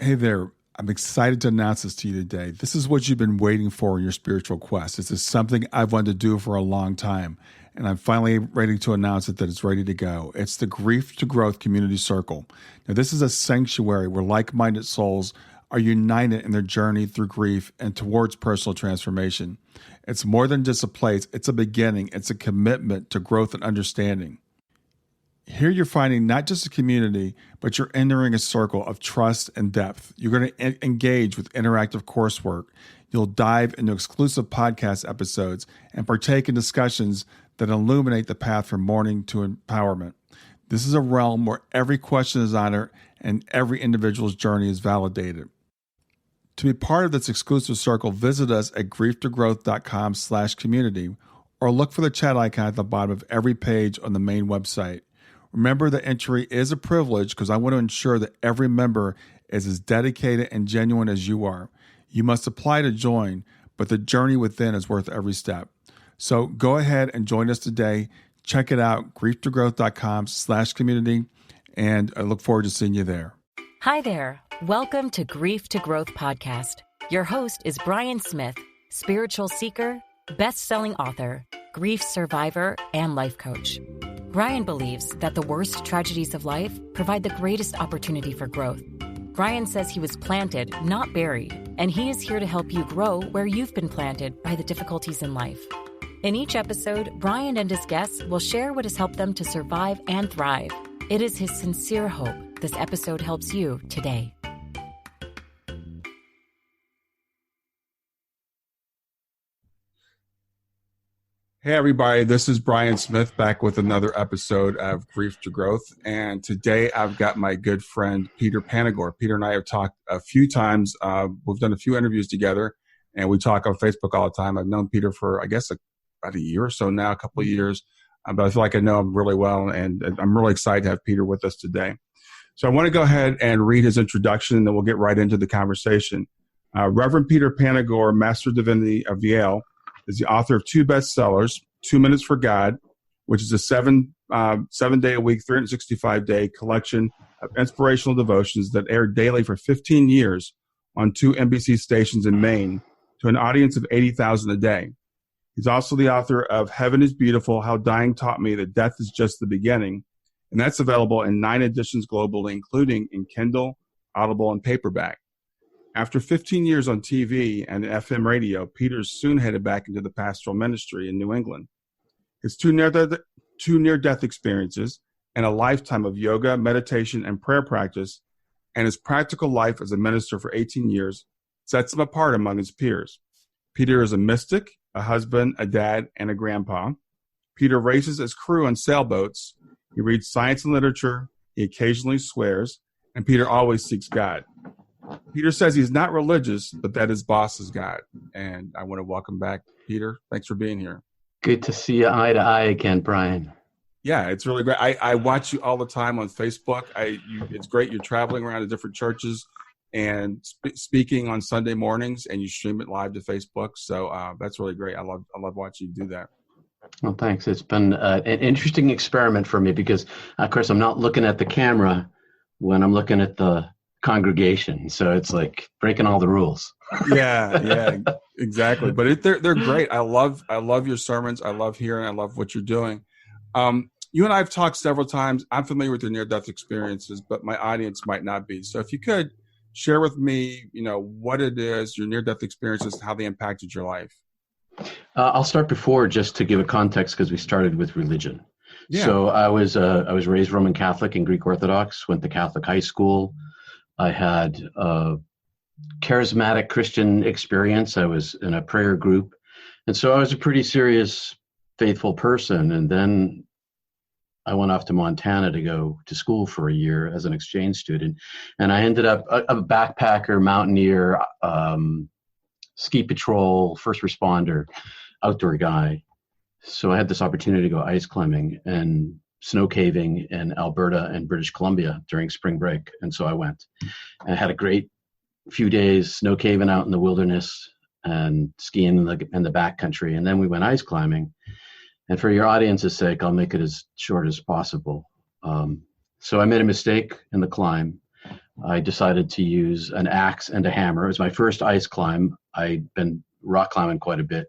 Hey there. I'm excited to announce this to you today. This is what you've been waiting for in your spiritual quest. This is something I've wanted to do for a long time, and I'm finally ready to announce it that it's ready to go. It's the Grief to Growth Community Circle. Now, this is a sanctuary where like-minded souls are united in their journey through grief and towards personal transformation. It's more than just a place. It's a beginning. It's a commitment to growth and understanding. Here you're finding not just a community, but you're entering a circle of trust and depth. You're going to engage with interactive coursework. You'll dive into exclusive podcast episodes and partake in discussions that illuminate the path from mourning to empowerment. This is a realm where every question is honored and every individual's journey is validated. To be part of this exclusive circle, visit us at grieftogrowth.com/community or look for the chat icon at the bottom of every page on the main website. Remember that entry is a privilege because I want to ensure that every member is as dedicated and genuine as you are. You must apply to join, but the journey within is worth every step. So go ahead and join us today. Check it out, grieftogrowth.com/community, and I look forward to seeing you there. Hi there. Welcome to Grief to Growth podcast. Your host is Brian Smith, spiritual seeker, best-selling author, grief survivor, and life coach. Brian believes that the worst tragedies of life provide the greatest opportunity for growth. Brian says he was planted, not buried, and he is here to help you grow where you've been planted by the difficulties in life. In each episode, Brian and his guests will share what has helped them to survive and thrive. It is his sincere hope this episode helps you today. Hey, everybody. This is Brian Smith back with another episode of Grief to Growth. And today I've got my good friend, Peter Panagore. Peter and I have talked a few times. We've done a few interviews together, and we talk on Facebook all the time. I've known Peter for, I guess, about a year or so now, a couple of years. But I feel like I know him really well, and I'm really excited to have Peter with us today. So I want to go ahead and read his introduction, and then we'll get right into the conversation. Reverend Peter Panagore, Master of Divinity of Yale, is the author of two bestsellers, 2 Minutes for God, which is a 7-day-a-week, 365-day collection of inspirational devotions that aired daily for 15 years on 2 NBC stations in Maine to an audience of 80,000 a day. He's also the author of Heaven is Beautiful, How Dying Taught Me That Death is Just the Beginning, and that's available in 9 editions globally, including in Kindle, Audible, and paperback. After 15 years on TV and FM radio, Peter soon headed back into the pastoral ministry in New England. His two near-death experiences and a lifetime of yoga, meditation, and prayer practice, and his practical life as a minister for 18 years sets him apart among his peers. Peter is a mystic, a husband, a dad, and a grandpa. Peter races his crew on sailboats. He reads science and literature. He occasionally swears, and Peter always seeks God. Peter says he's not religious, but that his boss is God. And I want to welcome back, Peter. Thanks for being here. Good to see you eye to eye again, Brian. Yeah, it's really great. I watch you all the time on Facebook. It's great. You're traveling around to different churches and speaking on Sunday mornings, and you stream it live to Facebook. So that's really great. I love watching you do that. Well, thanks. It's been an interesting experiment for me because, of course, I'm not looking at the camera when I'm looking at the congregation, so it's like breaking all the rules. yeah, exactly. But they're great. I love your sermons. I love hearing. I love what you're doing. You and I have talked several times. I'm familiar with your near-death experiences, but my audience might not be. So if you could share with me, what it is, your near-death experiences, how they impacted your life. I'll start before just to give a context because we started with religion. Yeah. So I was raised Roman Catholic and Greek Orthodox. Went to Catholic high school. I had a charismatic Christian experience. I was in a prayer group. And so I was a pretty serious, faithful person. And then I went off to Montana to go to school for a year as an exchange student. And I ended up a backpacker, mountaineer, ski patrol, first responder, outdoor guy. So I had this opportunity to go ice climbing and snow caving in Alberta and British Columbia during spring break. And so I went and I had a great few days snow caving out in the wilderness and skiing in the backcountry. And then we went ice climbing. And for your audience's sake, I'll make it as short as possible. So I made a mistake in the climb I decided to use an axe and a hammer. It was my first ice climb. I'd been rock climbing quite a bit.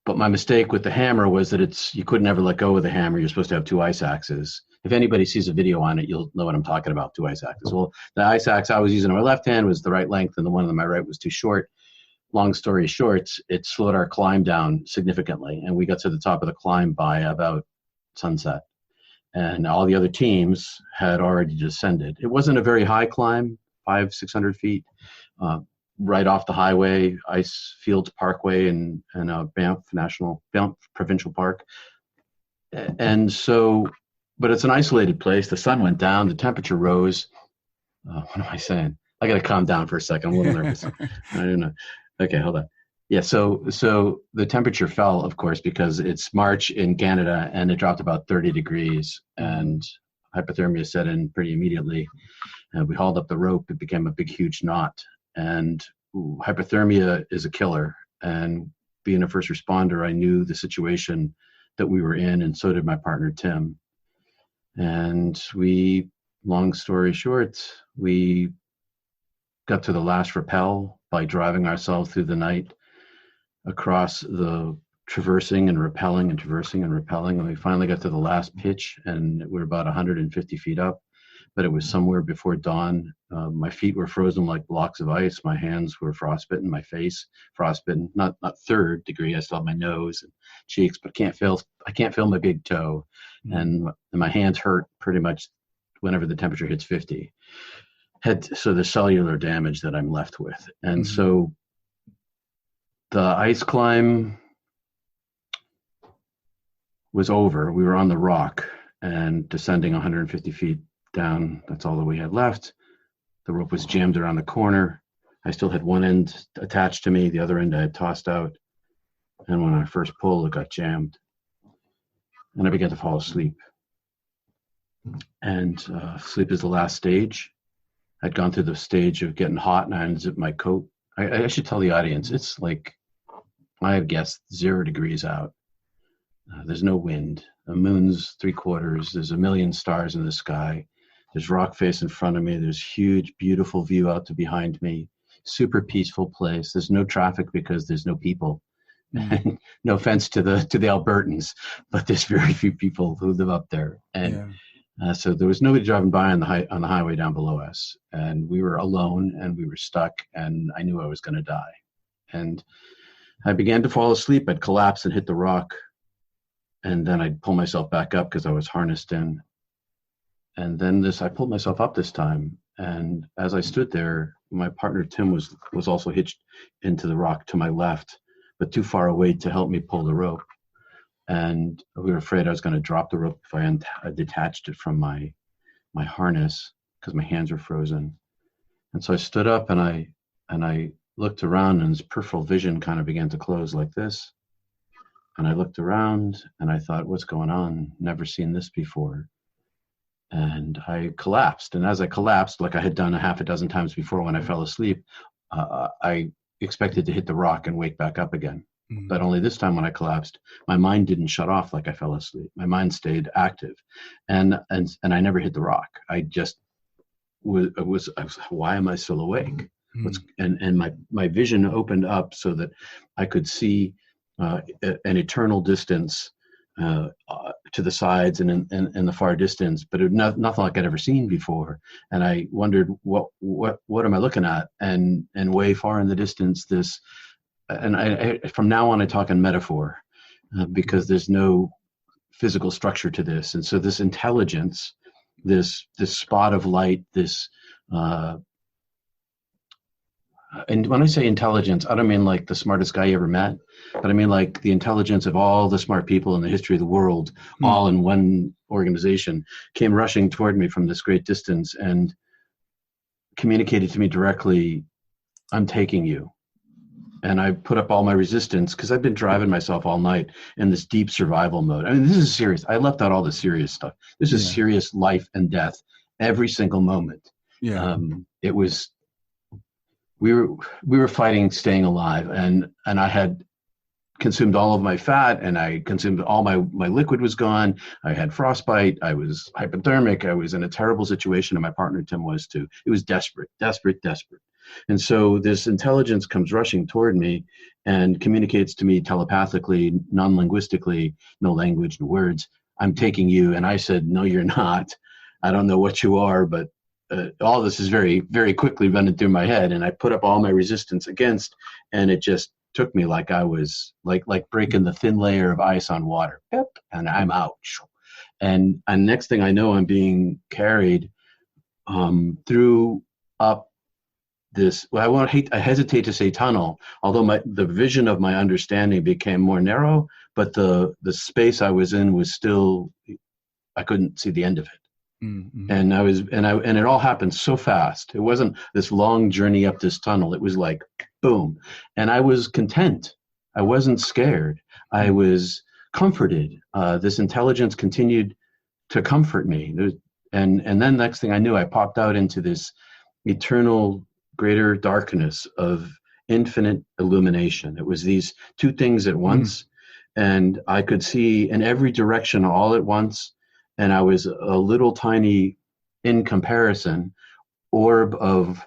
But my mistake with the hammer was that you couldn't ever let go of the hammer. You're supposed to have two ice axes. If anybody sees a video on it, you'll know what I'm talking about, two ice axes. Well, the ice axe I was using on my left hand was the right length, and the one on my right was too short. Long story short, it slowed our climb down significantly, and we got to the top of the climb by about sunset. And all the other teams had already descended. It wasn't a very high climb, 500-600 feet, right off the highway, Ice Fields Parkway and Banff Provincial Park. And so, but it's an isolated place. The sun went down, the temperature rose. What am I saying? I got to calm down for a second. I'm a little nervous. I don't know. Okay, hold on. Yeah, so the temperature fell, of course, because it's March in Canada, and it dropped about 30 degrees, and hypothermia set in pretty immediately. And we hauled up the rope. It became a big, huge knot. And hypothermia is a killer. And being a first responder, I knew the situation that we were in, and so did my partner, Tim. And long story short, we got to the last rappel by driving ourselves through the night across the traversing and rappelling and traversing and rappelling. And we finally got to the last pitch, and we're about 150 feet up, but it was somewhere before dawn. My feet were frozen like blocks of ice. My hands were frostbitten, my face frostbitten, not third degree. I still have my nose and cheeks, but I can't feel my big toe. And my hands hurt pretty much whenever the temperature hits 50. So the cellular damage that I'm left with. And so the ice climb was over. We were on the rock and descending 150 feet down. That's all that we had left. The rope was jammed around the corner. I still had one end attached to me. The other end I had tossed out. And when I first pulled, it got jammed. And I began to fall asleep. And sleep is the last stage. I'd gone through the stage of getting hot, and I unzipped my coat. I should tell the audience, it's like, I have guessed 0 degrees out. There's no wind. The moon's 3/4. There's a million stars in the sky. There's rock face in front of me. There's huge, beautiful view out to behind me. Super peaceful place. There's no traffic because there's no people. No offense to the Albertans, but there's very few people who live up there. And so there was nobody driving by on the highway down below us. And we were alone, and we were stuck, and I knew I was going to die. And I began to fall asleep. I'd collapse and hit the rock. And then I'd pull myself back up because I was harnessed in. And then I pulled myself up this time. And as I stood there, my partner, Tim, was also hitched into the rock to my left, but too far away to help me pull the rope. And we were afraid I was going to drop the rope if I detached it from my harness because my hands were frozen. And so I stood up and I looked around, and his peripheral vision kind of began to close like this. And I looked around and I thought, what's going on? Never seen this before. And I collapsed. And as I collapsed, like I had done a half a dozen times before when I fell asleep, I expected to hit the rock and wake back up again. Mm-hmm. But only this time when I collapsed, my mind didn't shut off like I fell asleep. My mind stayed active. And I never hit the rock. I just was why am I still awake? Mm-hmm. And my vision opened up so that I could see an eternal distance to the sides and in the far distance, but it was nothing like I'd ever seen before. And I wondered, what am I looking at? And way far in the distance, and I from now on I talk in metaphor because there's no physical structure to this. And so this intelligence, this spot of light, and when I say intelligence, I don't mean like the smartest guy you ever met, but I mean like the intelligence of all the smart people in the history of the world, all in one organization, came rushing toward me from this great distance and communicated to me directly, I'm taking you. And I put up all my resistance because I've been driving myself all night in this deep survival mode. I mean, this is serious. I left out all the serious stuff. This is serious life and death every single moment. Yeah. It was... We were fighting, staying alive, and I had consumed all of my fat, and I consumed all my liquid was gone. I had frostbite. I was hypothermic. I was in a terrible situation, and my partner Tim was too. It was desperate, desperate, desperate. And so this intelligence comes rushing toward me and communicates to me telepathically, non-linguistically, no language, no words. I'm taking you. And I said, no, you're not. I don't know what you are, but all this is very, very quickly running through my head. And I put up all my resistance against, and it just took me like I was like breaking the thin layer of ice on water. And I'm out. And next thing I know, I'm being carried through up this, well, I hesitate to say tunnel, although the vision of my understanding became more narrow, but the space I was in was still, I couldn't see the end of it. Mm-hmm. And it all happened so fast. It wasn't this long journey up this tunnel. It was like, boom. And I was content. I wasn't scared. I was comforted. This intelligence continued to comfort me. And then next thing I knew, I popped out into this eternal greater darkness of infinite illumination. It was these two things at once, and I could see in every direction all at once, and I was a little tiny, in comparison, orb of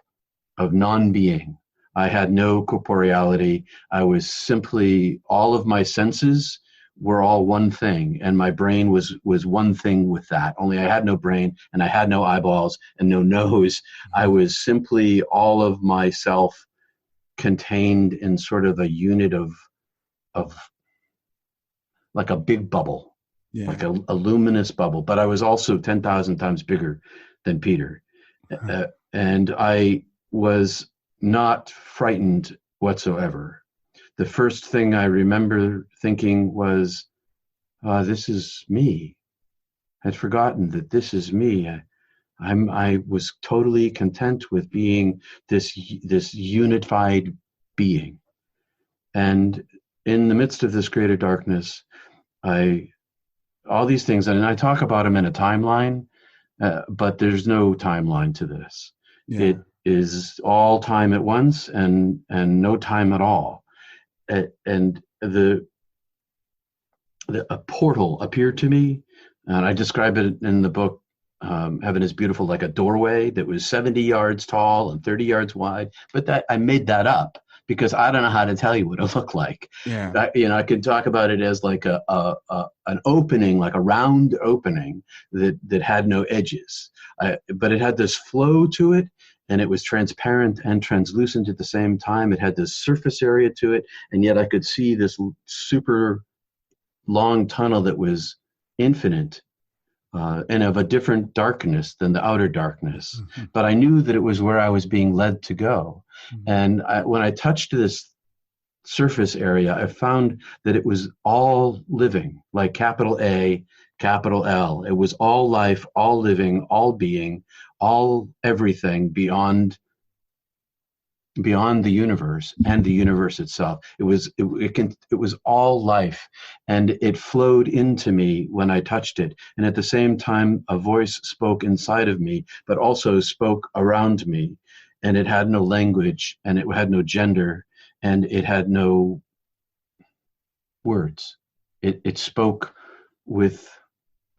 non-being. I had no corporeality. I was simply, all of my senses were all one thing, and my brain was one thing with that. Only I had no brain, and I had no eyeballs and no nose. I was simply all of myself contained in sort of a unit of like a big bubble, like a luminous bubble. But I was also 10,000 times bigger than Peter. And I was not frightened whatsoever. The first thing I remember thinking was, this is me. I'd forgotten that this is me. I was totally content with being this unified being. And in the midst of this greater darkness, all these things, and I talk about them in a timeline, but there's no timeline to this. Yeah. It is all time at once and no time at all. And a portal appeared to me, and I describe it in the book, Heaven is Beautiful, like a doorway that was 70 yards tall and 30 yards wide. But I made that up because I don't know how to tell you what it looked like. Yeah. I could talk about it as like an opening, like a round opening that had no edges. But it had this flow to it, and it was transparent and translucent at the same time. It had this surface area to it, and yet I could see this super long tunnel that was infinite and of a different darkness than the outer darkness. Mm-hmm. But I knew that it was where I was being led to go. Mm-hmm. And when I touched this surface area, I found that it was all living, like capital A, capital L. It was all life, all living, all being, all everything beyond the universe and the universe itself. It was all life, and it flowed into me when I touched it. And at the same time, a voice spoke inside of me, but also spoke around me. And it had no language, and it had no gender, and it had no words. It spoke with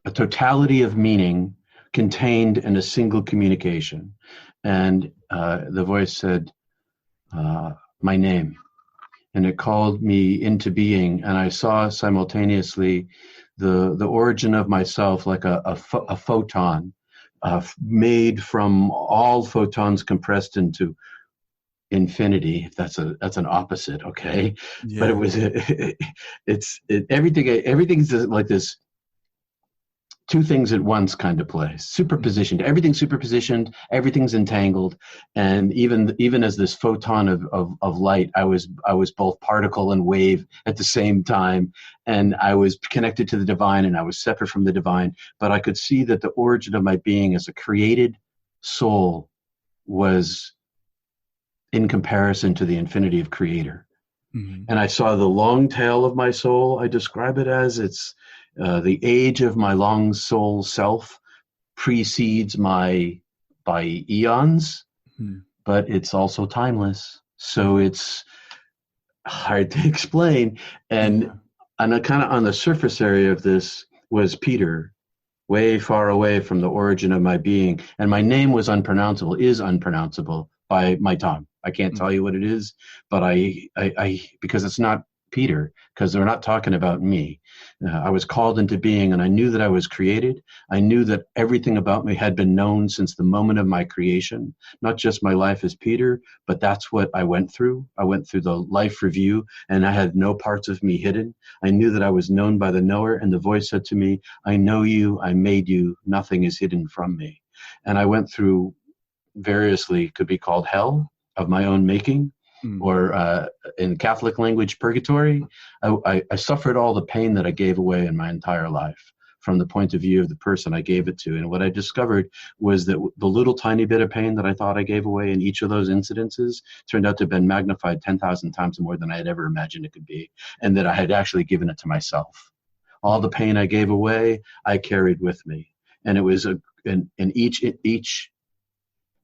a totality of meaning contained in a single communication. And the voice said, my name, and it called me into being. And I saw simultaneously the origin of myself, like a photon, made from all photons compressed into infinity. That's an opposite, okay? Yeah. But it was everything's like this two things at once kind of place, superpositioned. Everything's superpositioned, everything's entangled, and even as this photon of light, I was both particle and wave at the same time, and I was connected to the divine, and I was separate from the divine. But I could see that the origin of my being as a created soul was in comparison to the infinity of Creator. Mm-hmm. And I saw the long tail of my soul. I describe it as it's the age of my long soul self precedes by eons, but it's also timeless. So it's hard to explain. And kind of on the surface area of this was Peter, way far away from the origin of my being. And my name was is unpronounceable by my tongue. I can't tell you what it is, but I because it's not Peter, because they're not talking about me. I was called into being, and I knew that I was created. I knew that everything about me had been known since the moment of my creation, not just my life as Peter, but that's what I went through. I went through the life review, and I had no parts of me hidden. I knew that I was known by the knower, and the voice said to me, I know you, I made you, nothing is hidden from me. And I went through variously, could be called hell of my own making, or in Catholic language, purgatory. I suffered all the pain that I gave away in my entire life from the point of view of the person I gave it to. And what I discovered was that the little tiny bit of pain that I thought I gave away in each of those incidences turned out to have been magnified 10,000 times more than I had ever imagined it could be, and that I had actually given it to myself. All the pain I gave away, I carried with me. And it was each,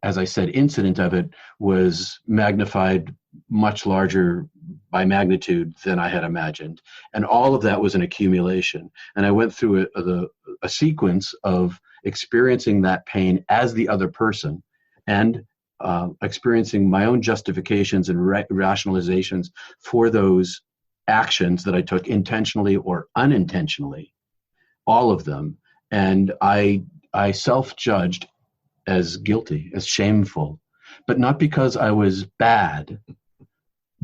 as I said, incident of it was magnified much larger by magnitude than I had imagined. And all of that was an accumulation. And I went through a sequence of experiencing that pain as the other person, and experiencing my own justifications and rationalizations for those actions that I took intentionally or unintentionally, all of them. And I self-judged as guilty, as shameful, but not because I was bad,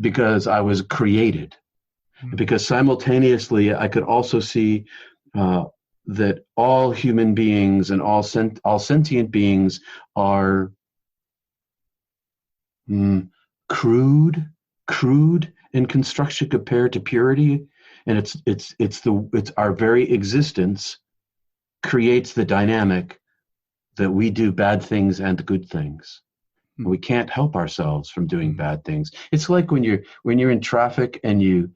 because I was created. Because simultaneously, I could also see that all human beings and all sentient beings are crude in construction compared to purity, and it's our very existence creates the dynamic that we do bad things and good things. We can't help ourselves from doing bad things. It's like when you're in traffic and you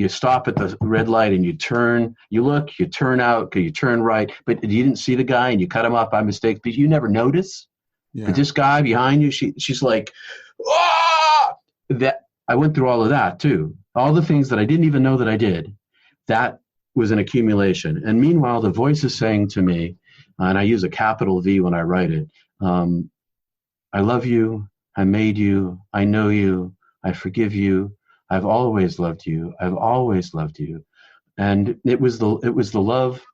stop at the red light and you turn, you look, you turn out, you turn right, but you didn't see the guy and you cut him off by mistake, but you never notice. Yeah. But this guy behind you, she's like, ah! That I went through all of that too. All the things that I didn't even know that I did. That was an accumulation. And meanwhile, the voice is saying to me, and I use a capital V when I write it, I love you, I made you, I know you, I forgive you, I've always loved you, I've always loved you. And it was the love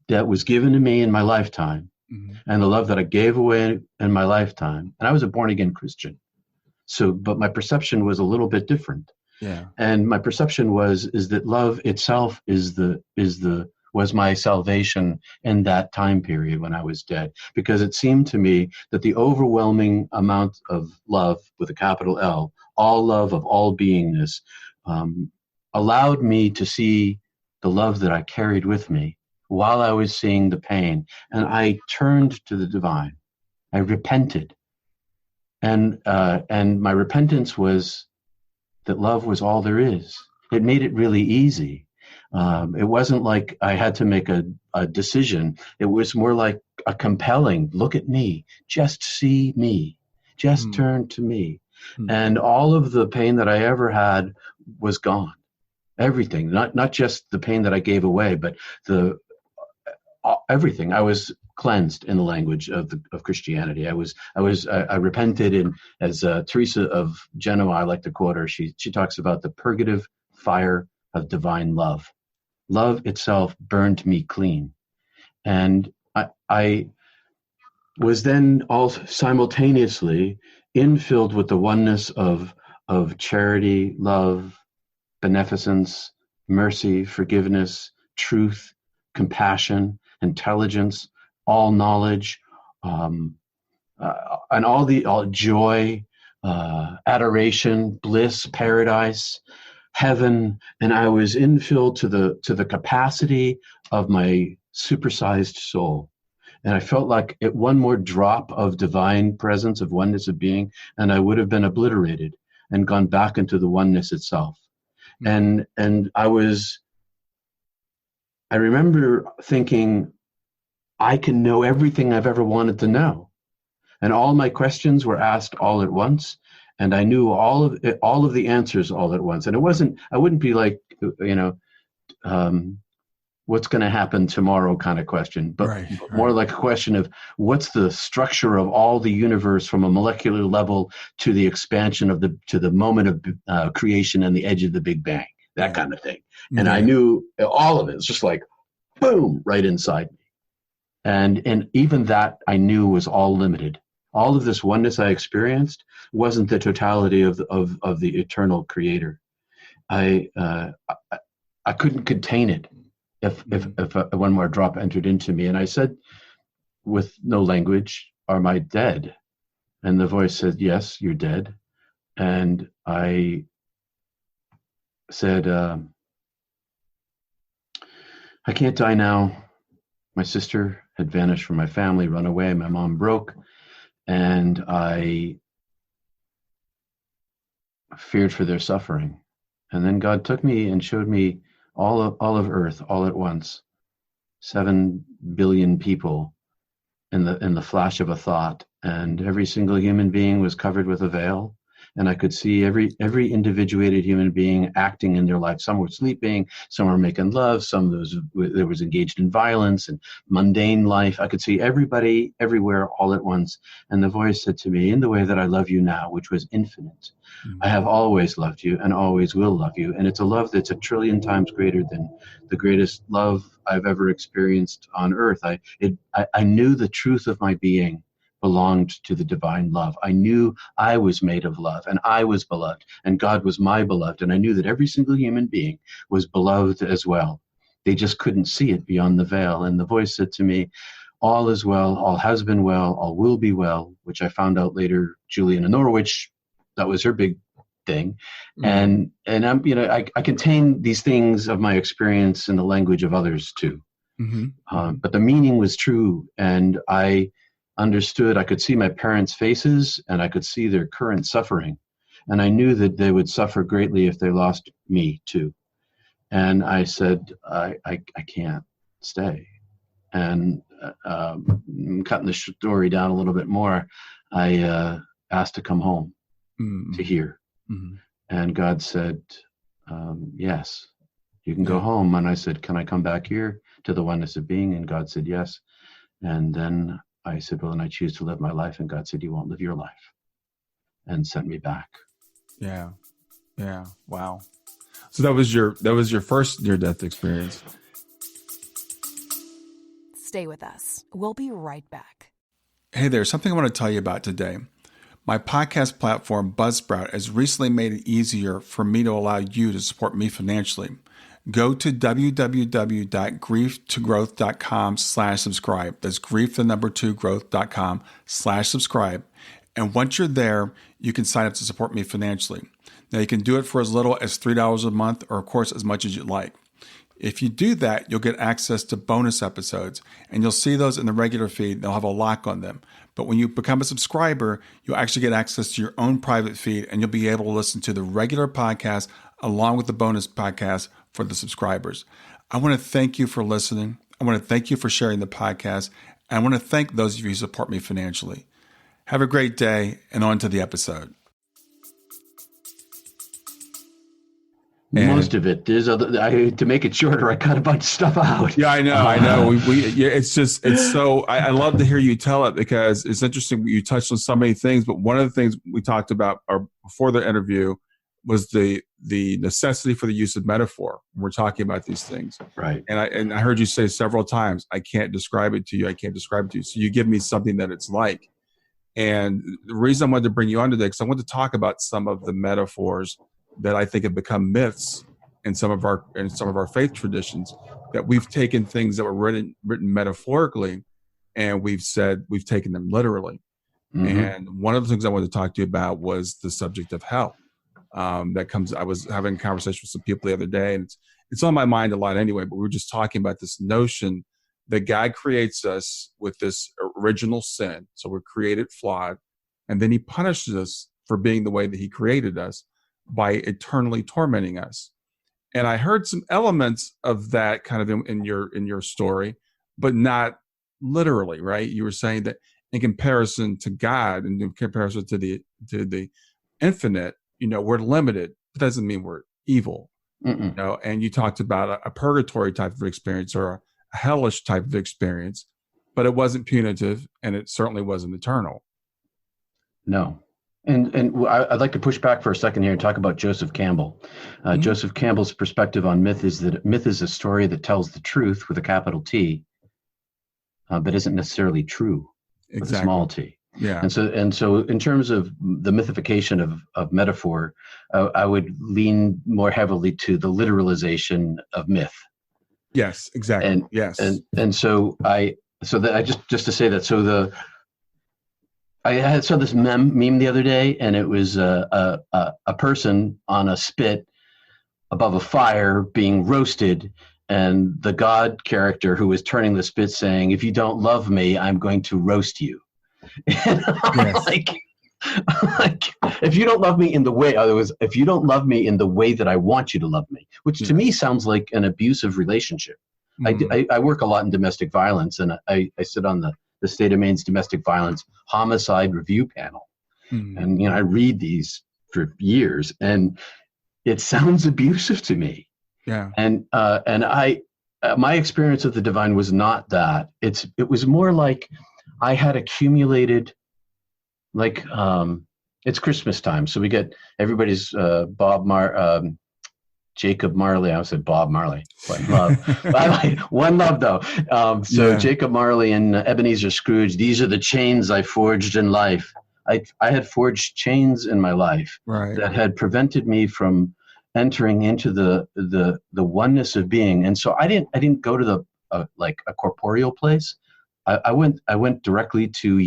that was given to me in my lifetime, and the love that I gave away in my lifetime. And I was a born-again Christian. But my perception was a little bit different. Yeah. And my perception is that love itself was my salvation in that time period when I was dead, because it seemed to me that the overwhelming amount of love, with a capital L, all love of all beingness, allowed me to see the love that I carried with me while I was seeing the pain. And I turned to the divine. I repented. And my repentance was that love was all there is. It made it really easy. It wasn't like I had to make a decision. It was more like a compelling, look at me, just see me, just turn to me. And all of the pain that I ever had was gone. Everything, not just the pain that I gave away, but everything. I was cleansed in the language of Christianity. I repented, and as Teresa of Genoa, I like to quote her. She talks about the purgative fire of divine love. Love itself burned me clean, and I was then all simultaneously infilled with the oneness of charity, love, beneficence, mercy, forgiveness, truth, compassion, intelligence, all knowledge, and all joy, adoration, bliss, paradise, heaven. And I was infilled to the capacity of my supersized soul. And I felt like one more drop of divine presence, of oneness of being, and I would have been obliterated and gone back into the oneness itself. And I remember thinking, I can know everything I've ever wanted to know. And all my questions were asked all at once. and I knew all of the answers all at once. And I wouldn't be like, what's going to happen tomorrow kind of question, but Right. more like a question of what's the structure of all the universe from a molecular level to the expansion to the moment of creation and the edge of the Big Bang, that kind of thing. And I knew all of it. It's just like, boom, right inside me. And even that I knew was all limited. All of this oneness I experienced wasn't the totality of the eternal creator. I couldn't contain it if one more drop entered into me. And I said, with no language, "Am I dead?" And the voice said, "Yes, you're dead." And I said, "I can't die now. My sister had vanished from my family, run away. My mom broke. And I feared for their suffering." And then God took me and showed me all of Earth all at once, 7 billion people in the flash of a thought, and every single human being was covered with a veil. And I could see every individuated human being acting in their life. Some were sleeping, some were making love, some there was engaged in violence and mundane life. I could see everybody everywhere all at once. And the voice said to me, "In the way that I love you now," which was infinite, "I have always loved you and always will love you." And it's a love that's 1,000,000,000,000 times greater than the greatest love I've ever experienced on earth. I knew the truth of my being belonged to the divine love. I knew I was made of love, and I was beloved, and God was my beloved. And I knew that every single human being was beloved as well. They just couldn't see it beyond the veil. And the voice said to me, "All is well, all has been well, all will be well," which I found out later, Juliana Norwich, that was her big thing. And I'm, I contain these things of my experience in the language of others too. But the meaning was true, and I understood. I could see my parents' faces, and I could see their current suffering, and I knew that they would suffer greatly if they lost me too. And I said, I can't stay. And cutting the story down a little bit more, I asked to come home to hear. And God said, "Yes, you can go home." And I said, "Can I come back here to the oneness of being?" And God said, "Yes." And then I said, "Well, then I choose to live my life." And God said, "You won't live your life," and sent me back. Yeah. Wow. So that was your first near-death experience. Stay with us. We'll be right back. Hey there, something I want to tell you about today. My podcast platform, Buzzsprout, has recently made it easier for me to allow you to support me financially. Go to www.grieftogrowth.com/subscribe. That's grief2growth.com/subscribe. And once you're there, you can sign up to support me financially. Now, you can do it for as little as $3 a month, or of course, as much as you like. If you do that, you'll get access to bonus episodes, and you'll see those in the regular feed. They'll have a lock on them. But when you become a subscriber, you'll actually get access to your own private feed, and you'll be able to listen to the regular podcast along with the bonus podcast for the subscribers. I want to thank you for listening. I want to thank you for sharing the podcast. And I want to thank those of you who support me financially. Have a great day, and on to the episode. Most of it. There's to make it shorter, I cut a bunch of stuff out. Yeah, I know. It's so, I love to hear you tell it, because it's interesting. You touched on so many things, but one of the things we talked about before the interview was the necessity for the use of metaphor when we're talking about these things. Right. And I heard you say several times, "I can't describe it to you. I can't describe it to you." So you give me something that it's like. And the reason I wanted to bring you on today, because I want to talk about some of the metaphors that I think have become myths in some of our faith traditions, that we've taken things that were written metaphorically, and we've taken them literally. And one of the things I wanted to talk to you about was the subject of hell. I was having a conversation with some people the other day, and it's on my mind a lot anyway, but we were just talking about this notion that God creates us with this original sin. So we're created flawed, and then he punishes us for being the way that he created us by eternally tormenting us. And I heard some elements of that kind of in your story, but not literally, right? You were saying that in comparison to God, and in comparison to the infinite, we're limited. It doesn't mean we're evil. And you talked about a purgatory type of experience or a hellish type of experience, but it wasn't punitive and it certainly wasn't eternal. No. And I'd like to push back for a second here and talk about Joseph Campbell. Joseph Campbell's perspective on myth is that myth is a story that tells the truth with a capital T, but isn't necessarily true with a small t. Yeah. And so in terms of the mythification of metaphor, I would lean more heavily to the literalization of myth. Yes, exactly. And yes. And so I just to say that, I saw this meme the other day, and it was a person on a spit above a fire being roasted, and the God character who was turning the spit saying, "If you don't love me, I'm going to roast you." And I'm like, if you don't love me in the way, if you don't love me in the way that I want you to love me, which to me sounds like an abusive relationship. I work a lot in domestic violence, and I sit on the state of Maine's domestic violence homicide review panel. And, I read these for years, and it sounds abusive to me. Yeah. And my experience of the divine was not that. It was more like I had accumulated, like, it's Christmas time. So we get everybody's Jacob Marley. I said Bob Marley. One love. One love, though. Jacob Marley and Ebenezer Scrooge, these are the chains I forged in life. I had forged chains in my life that had prevented me from entering into the oneness of being. And so I didn't go to like a corporeal place. I went directly to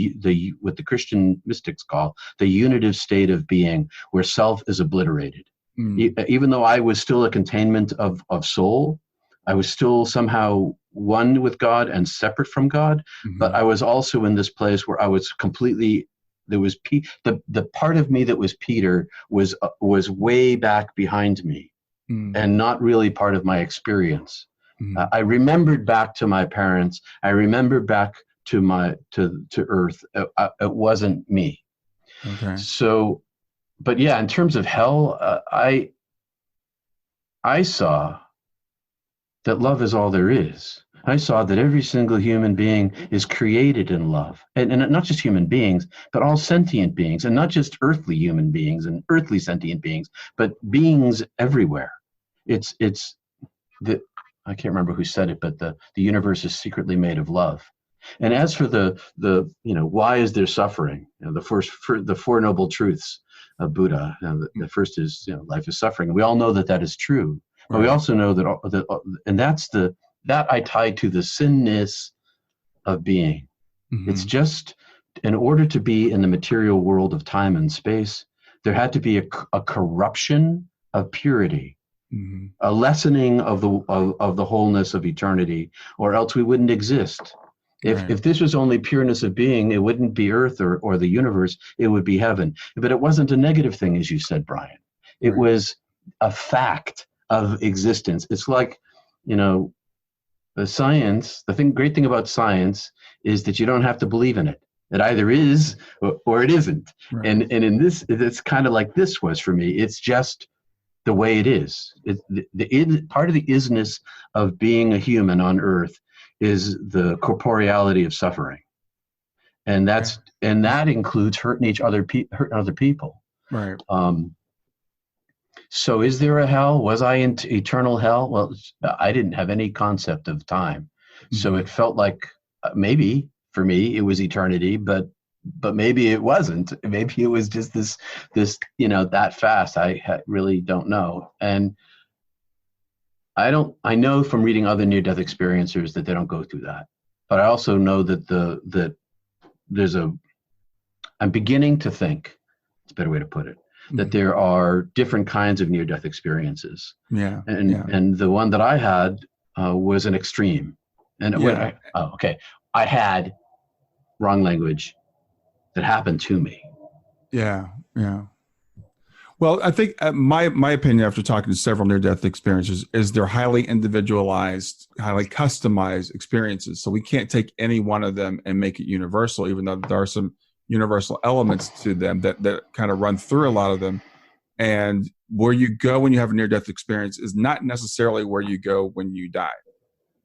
what the Christian mystics call the unitive state of being, where self is obliterated. Even though I was still a containment of soul, I was still somehow one with God and separate from God. But I was also in this place where I was completely, there was the part of me that was Peter was way back behind me and not really part of my experience. I remembered back to my parents. I remembered back to earth. It wasn't me. Okay. So, but yeah, in terms of hell, I saw that love is all there is. I saw that every single human being is created in love, and not just human beings, but all sentient beings, and not just earthly human beings and earthly sentient beings, but beings everywhere. It's the, I can't remember who said it, but the universe is secretly made of love. And as for the why is there suffering? The Four Noble Truths of Buddha. The first is life is suffering. We all know that is true, but we also know and that I tie to the sinness of being. It's just, in order to be in the material world of time and space, there had to be a corruption of purity, a lessening of the wholeness of eternity, or else we wouldn't exist. If this was only pureness of being, it wouldn't be earth or the universe, it would be heaven. But it wasn't a negative thing, as you said, Brian. It was a fact of existence. It's like, the science, great thing about science is that you don't have to believe in it. It either is or it isn't. And in this, it's kind of like this was for me. It's just the way it is. Part of the isness of being a human on earth is the corporeality of suffering, and that includes hurting other people. Right. So, is there a hell? Was I in eternal hell? Well, I didn't have any concept of time, so it felt like maybe for me it was eternity, but maybe it wasn't. Maybe it was just this that fast. I really don't know, and I know from reading other near-death experiencers that they don't go through that. But I also know that I'm beginning to think, it's a better way to put it, that there are different kinds of near-death experiences. Yeah. And the one that I had was an extreme. And I had wrong language that happened to me. Yeah. Yeah. Well, I think my opinion after talking to several near-death experiences is they're highly individualized, highly customized experiences. So we can't take any one of them and make it universal, even though there are some universal elements to them that kind of run through a lot of them. And where you go when you have a near-death experience is not necessarily where you go when you die.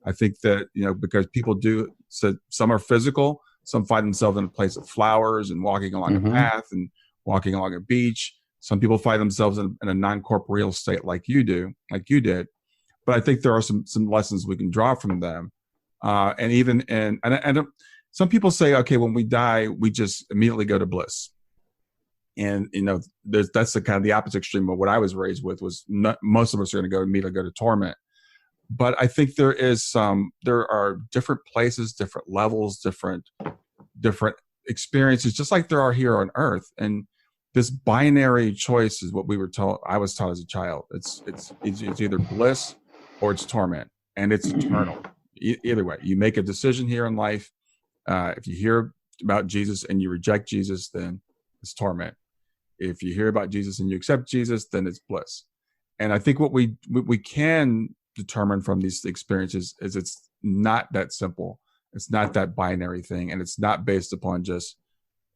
I think that, because people do, so some are physical, some find themselves in a place of flowers and walking along a path and walking along a beach. Some people find themselves in a non-corporeal state like you did. But I think there are some lessons we can draw from them. And some people say, okay, when we die, we just immediately go to bliss. And, that's the kind of the opposite extreme of what I was raised with, was most of us are going to immediately go to torment. But I think there are different places, different levels, different experiences, just like there are here on earth. And this binary choice is what I was taught as a child. It's either bliss or it's torment, and it's eternal. Either way, you make a decision here in life. If you hear about Jesus and you reject Jesus, then it's torment. If you hear about Jesus and you accept Jesus, then it's bliss. And I think what we can determine from these experiences is it's not that simple. It's not that binary thing, and it's not based upon just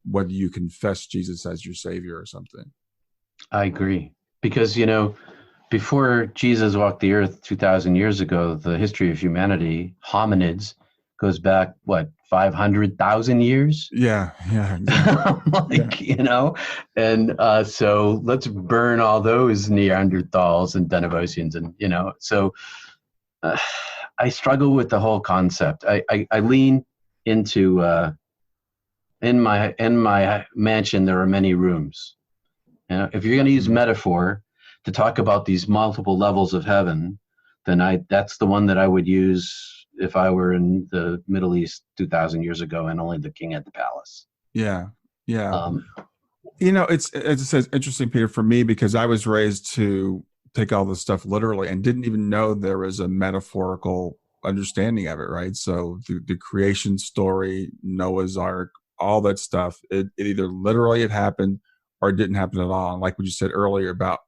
whether you confess Jesus as your savior or something. I agree, because before Jesus walked the earth 2,000 years ago, the history of humanity, hominids, goes back 500,000 years. Yeah. Exactly. And so let's burn all those Neanderthals and Denisovans, and so I struggle with the whole concept. I lean into in my mansion there are many rooms. If you're going to use metaphor to talk about these multiple levels of heaven, then that's the one that I would use if I were in the Middle East 2,000 years ago and only the king had the palace. Yeah. It's interesting, Peter, for me, because I was raised to take all this stuff literally and didn't even know there was a metaphorical understanding of it, right? So the creation story, Noah's Ark, all that stuff, it either literally it happened or it didn't happen at all. And like what you said earlier about,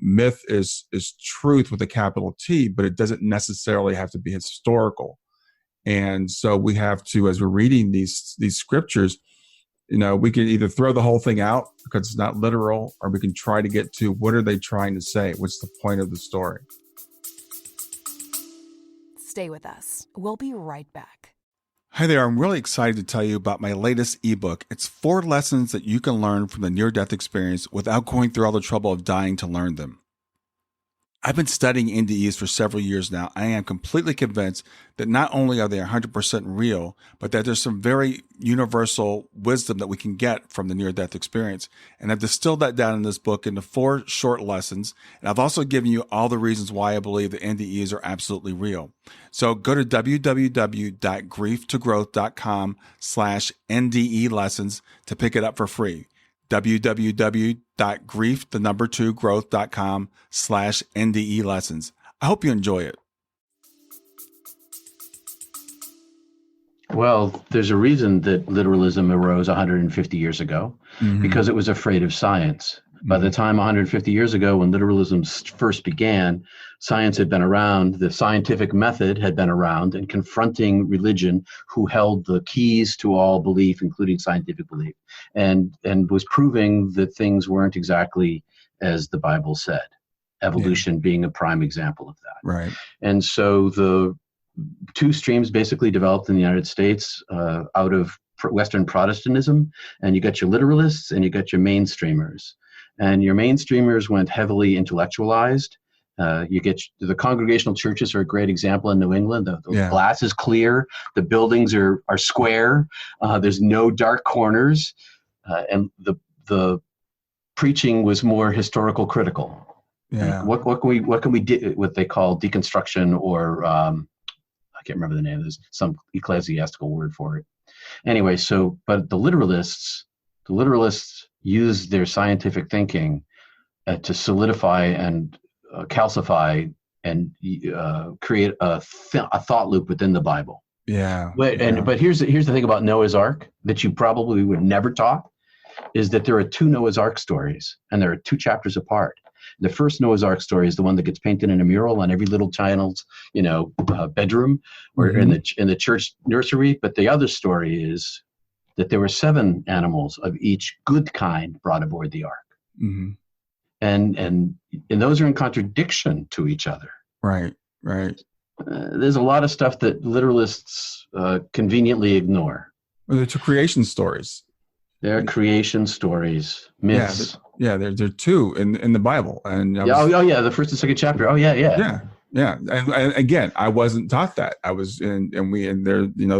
myth is truth with a capital T, but it doesn't necessarily have to be historical. And so we have to, as we're reading these scriptures, we can either throw the whole thing out because it's not literal, or we can try to get to what are they trying to say? What's the point of the story? Stay with us. We'll be right back. Hi there. I'm really excited to tell you about my latest ebook. It's 4 lessons that you can learn from the near-death experience without going through all the trouble of dying to learn them. I've been studying NDEs for several years now. I am completely convinced that not only are they 100% real, but that there's some very universal wisdom that we can get from the near-death experience. And I've distilled that down in this book into 4 short lessons. And I've also given you all the reasons why I believe that NDEs are absolutely real. So go to www.grieftogrowth.com/NDE lessons to pick it up for free. www.growth.com/NDE lessons. I hope you enjoy it. Well, there's a reason that literalism arose 150 years ago, because it was afraid of science. By the time 150 years ago, when literalism first began, science had been around, the scientific method had been around, and confronting religion, who held the keys to all belief, including scientific belief, and was proving that things weren't exactly as the Bible said, evolution being a prime example of that. Right. And so the 2 streams basically developed in the United States out of Western Protestantism, and you got your literalists and you got your mainstreamers. And your mainstreamers went heavily intellectualized. You get the congregational churches are a great example in New England. The glass is clear. The buildings are square. There's no dark corners. And the preaching was more historical critical. Yeah. What can we do? What they call deconstruction, or I can't remember the name. There's some ecclesiastical word for it. Anyway, but the literalists use their scientific thinking to solidify and calcify and create a thought loop within the Bible. Yeah. But here's the thing about Noah's Ark that you probably would never talk, is that there are 2 Noah's Ark stories, and there are 2 chapters apart. The first Noah's Ark story is the one that gets painted in a mural on every little child's, bedroom or in the church nursery. But the other story is that there were 7 animals of each good kind brought aboard the ark. Mm-hmm. And those are in contradiction to each other. Right. There's a lot of stuff that literalists conveniently ignore. Well, they're 2 creation stories. They're creation stories, myths. Yeah, there are 2 in the Bible, and the first and second chapter. Yeah. And again, I wasn't taught that. I was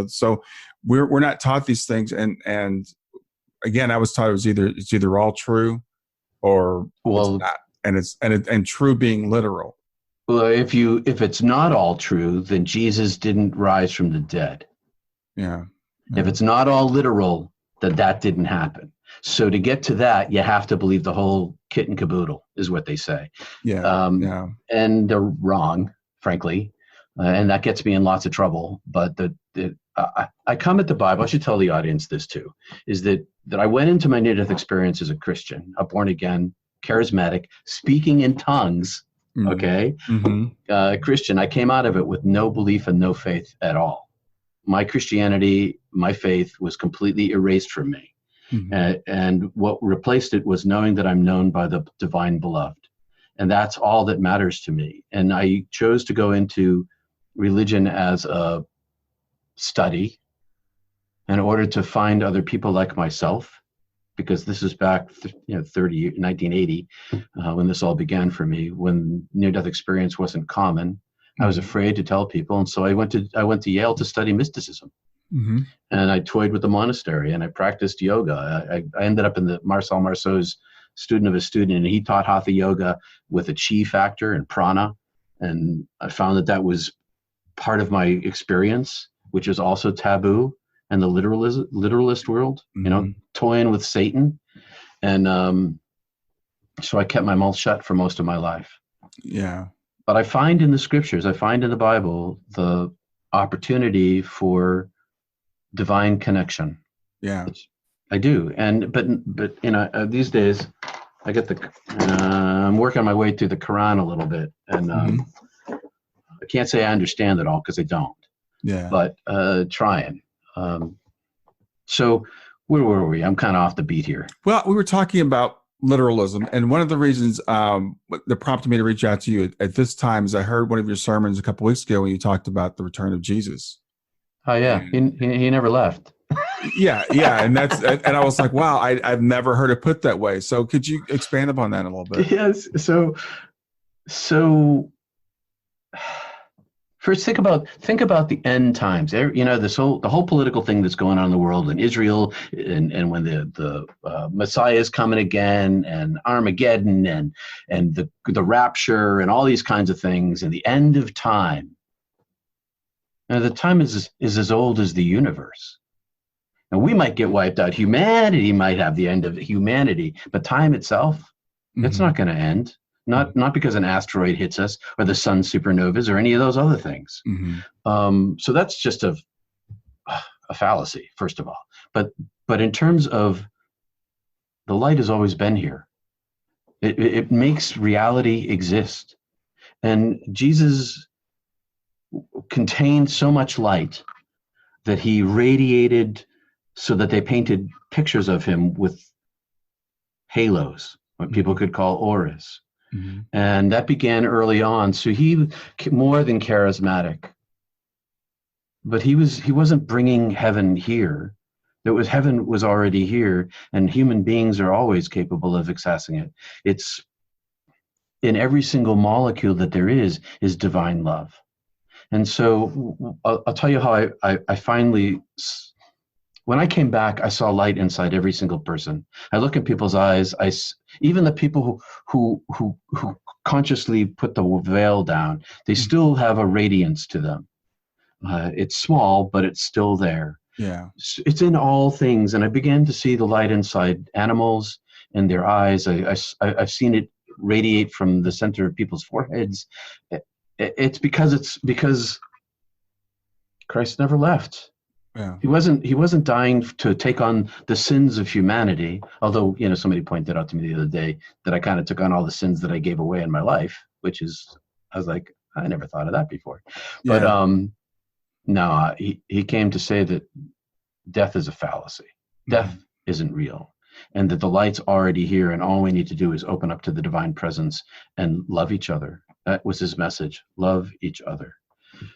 so we're not taught these things, and again, I was taught it's either all true or it's not, and true being literal. Well, if it's not all true, then Jesus didn't rise from the dead. Yeah. If it's not all literal, then that didn't happen. So to get to that, you have to believe the whole kit and caboodle, is what they say. Yeah. And they're wrong, frankly, and that gets me in lots of trouble. But I come at the Bible. I should tell the audience this too: is that I went into my near-death experience as a Christian, a born-again, charismatic, speaking in tongues. Mm-hmm. Okay, Christian. I came out of it with no belief and no faith at all. My Christianity, my faith, was completely erased from me. Mm-hmm. And what replaced it was knowing that I'm known by the divine beloved. And that's all that matters to me. And I chose to go into religion as a study in order to find other people like myself, because this is back 1980, when this all began for me, when near-death experience wasn't common. I was afraid to tell people. And so I went to Yale to study mysticism. Mm-hmm. And I toyed with the monastery and I practiced yoga. I ended up in the Marcel Marceau's student of a student, and he taught hatha yoga with a chi factor and prana. And I found that was part of my experience, which is also taboo in the literalist world, mm-hmm. Toying with Satan. And so I kept my mouth shut for most of my life. Yeah. But I find in the scriptures, I find in the Bible, the opportunity for divine connection. Yeah, I do. And but these days, I get I'm working my way through the Quran a little bit, and mm-hmm. I can't say I understand it all because I don't. Yeah. But trying. So where were we? I'm kind of off the beat here. Well, we were talking about literalism, and one of the reasons that prompted me to reach out to you at this time is I heard one of your sermons a couple weeks ago when you talked about the return of Jesus. Oh yeah, he never left. Yeah, and I was like, wow, I've never heard it put that way. So could you expand upon that a little bit? Yes. So first, think about the end times. The whole political thing that's going on in the world, in Israel, and when the Messiah is coming again, and Armageddon, and the rapture, and all these kinds of things, and the end of time. Now, the time is as old as the universe. And we might get wiped out. Humanity might have the end of humanity, but time itself, mm-hmm. it's not going to end. Not because an asteroid hits us or the sun supernovas or any of those other things. Mm-hmm. So that's just a fallacy, first of all. But in terms of the light has always been here. It makes reality exist. And Jesus contained so much light that he radiated so that they painted pictures of him with halos, what people could call auras. Mm-hmm. And that began early on. So he more than charismatic, but he wasn't bringing heaven here. Heaven was already here, and human beings are always capable of accessing it. It's in every single molecule that there is divine love. And so I'll tell you how I finally, when I came back, I saw light inside every single person. I look in people's eyes. Even the people who consciously put the veil down, they still have a radiance to them. It's small, but it's still there. Yeah, it's in all things. And I began to see the light inside animals and their eyes. I've seen it radiate from the center of people's foreheads. It's because Christ never left. Yeah. He wasn't dying to take on the sins of humanity. Although, somebody pointed out to me the other day that I kind of took on all the sins that I gave away in my life, I was like, I never thought of that before. Yeah. But no, he came to say that death is a fallacy. Death isn't real, and that the light's already here, and all we need to do is open up to the divine presence and love each other. That was his message: love each other.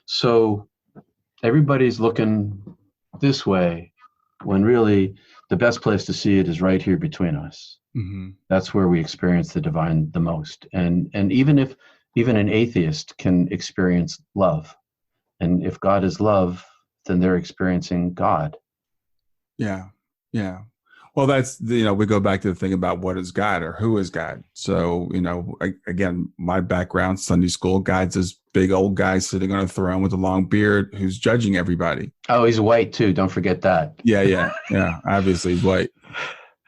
So everybody's looking this way, when really the best place to see it is right here between us. That's where we experience the divine the most. And even an atheist can experience love, and if God is love, then they're experiencing God. Yeah. Well, that's, we go back to the thing about what is God or who is God. So, again, my background, Sunday school, God's this big old guy sitting on a throne with a long beard who's judging everybody. Oh, he's white too. Don't forget that. Yeah. Obviously he's white.